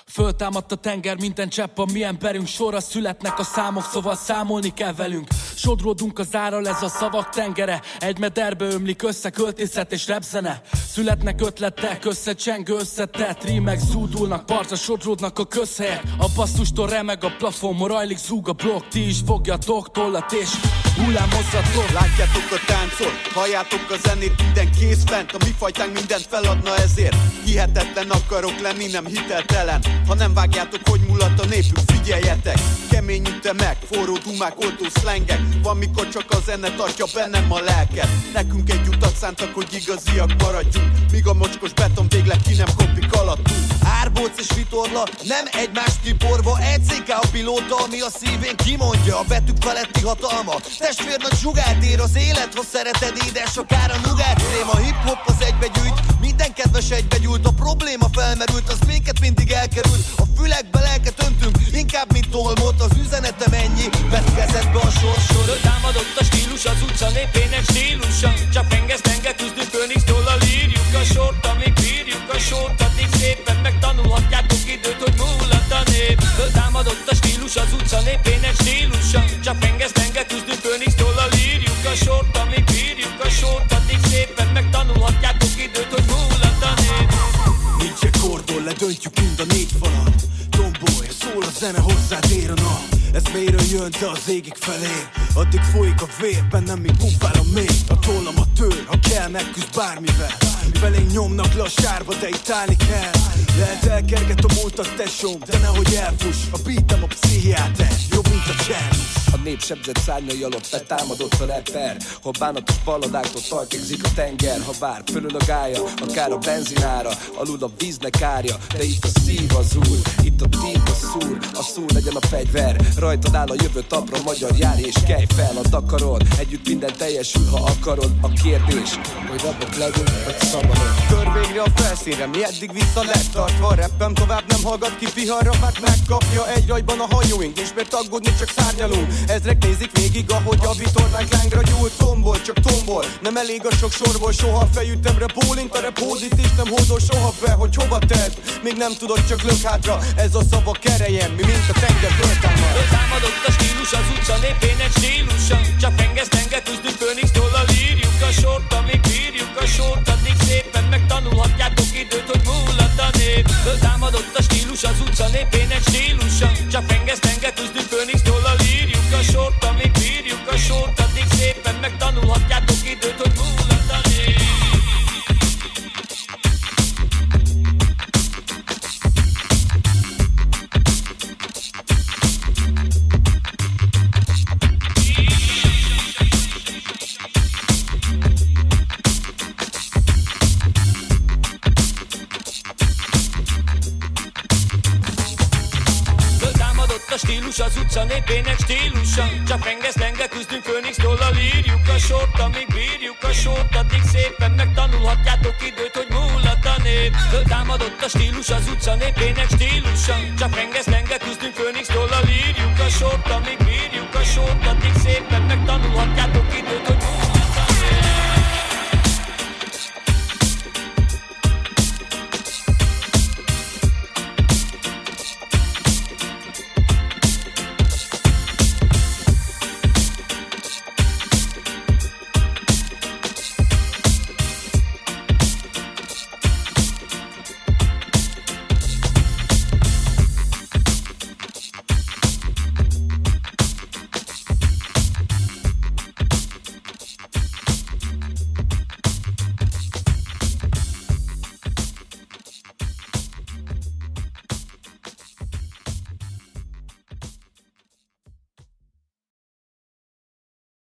Föltámadt a tenger, minden csepp a mi emberünk. Sorra születnek a számok, szóval számolni kell velünk. Sodródunk az árral, ez a szavak tengere. Egy mederbe ömlik össze költészet és repzene. Születnek ötletek, összecsengő, összetett rímek zúdulnak, partra sodródnak a közhelyek. A basszustól remeg a plafon, morajlik zúg a blokk. Ti is fogjatok tollat és hullámozzatok. Látjátok a táncot, halljátok a zenét, minden kész fent. A mi fajtánk mindent feladna ezért. Hihetetlen akarok lenni, nem hiteltelen. Ha nem vágjátok, hogy mulat a népünk, figyeljetek. Kemény ütemek, forró dumák, oltó szlengek. Van mikor csak a zene tartja bennem a lelket. Nekünk egy utat szántak, hogy igaziak maradjunk. Míg a mocskos beton végleg ki nem kopik alattunk. Árbóc és vitorla, nem egymást tiporva. ECK a pilóta, ami a szívén kimondja. A betűk feletti hatalma, testvér nagy zsugárt ér az élet. Ha szereted édes, akár a nugát krém. A hip-hop az egybegyűjt, minden kedves egybegyűlt. A probléma felmerült, az minket mindig elkerült. A fülekbe lelket öntünk, inkább mint tolmot. Az üzenetem ennyi, vedd kezedbe a sorsod. Támadott a stílus az utca népének stílusa. Csak pengesztenge küzdünk Phoenix-tól, írjuk a sort, amíg bírjuk a sort. Addig szépen megtanulhatjátok időt, hogy múlhat a nép. Támadott a stílus az utca népének stílusa. Csak pengesztenge küzdünk Phoenix-tól, írjuk a sort, amíg bírjuk a sort. Addig szépen megtanulhatjátok időt, hogy múlhat a nép. Nincs egy kordon, ledöntjük mind a négy falat. Tomboly, szól a zene, hozzád ér a nap. Ez mélyről jön, de az égig felér. Addig folyik a vér, bennem még pumpál a mély. A tollam a tör, ha kell, megküzd bármivel. Felénk nyomnak le a sárba, de itt állni kell. Lehet elkerget a múltat, tesóm, de nehogy elfuss. A beatem a pszichiáter, jobb mint a Charles. A nép sebzett szárnyai alott betámadott a rapper. Ha bánatos balladáktól tarkigzik a tenger. Ha vár, fölül a gája, akár a benzinára. Alul a víznek árja, de itt a szív az úr. Itt a tinta szúr, a szó legyen a fegyver. Rajtad áll a jövő tapra, magyar jár és kelj fel a Dakaron. Együtt minden teljesül, ha akarod. A kérdés, hogy rapok legyünk, vagy szabadon. Kör végre a felszínre, mi eddig vissza lett tartva. Rappem tovább nem hallgat ki viharra, mert megkapja egy rajban a hajóink. És miért aggódni, csak szárnyalunk. Ezrek nézik végig, ahogy a vitornánk lángra gyúl. Tombol, csak tombol, nem elég a sok sorból. Soha fejütemre bólint, a rap hódít és nem hódol soha be, hogy hova tedd. Még nem tudod, csak lök hátra, ez a szava kerejen. Mi mint a tenger föltámad. Támadott a stílus az utca népének stílusa. Csak pengesztenge küzdünk Phoenix-tól, írjuk a sort, amíg bírjuk a sort. Addig szépen megtanulhatjátok időt, hogy múlhat a nép. Támadott a stílus az utca népének stílusa. Csak pengesztenge küzdünk Phoenix-tól, írjuk a sort, amíg bírjuk a sort. Addig szépen megtanulhatjátok időt, hogy múlhat a nép. A stílus az utca népének stílusa. Csak pengesztenge küzdünk Phoenix-tól, írjuk a sort, amíg bírjuk a sort. Addig szépen megtanulhatjátok időt, hogy múlhat a nép. Támadott a stílus az utca népének stílusa. Csak pengesztenge küzdünk Phoenix-tól, írjuk a sort, amíg bírjuk a sort. Addig szépen megtanulhatjátok időt, hogy múlhat a nép.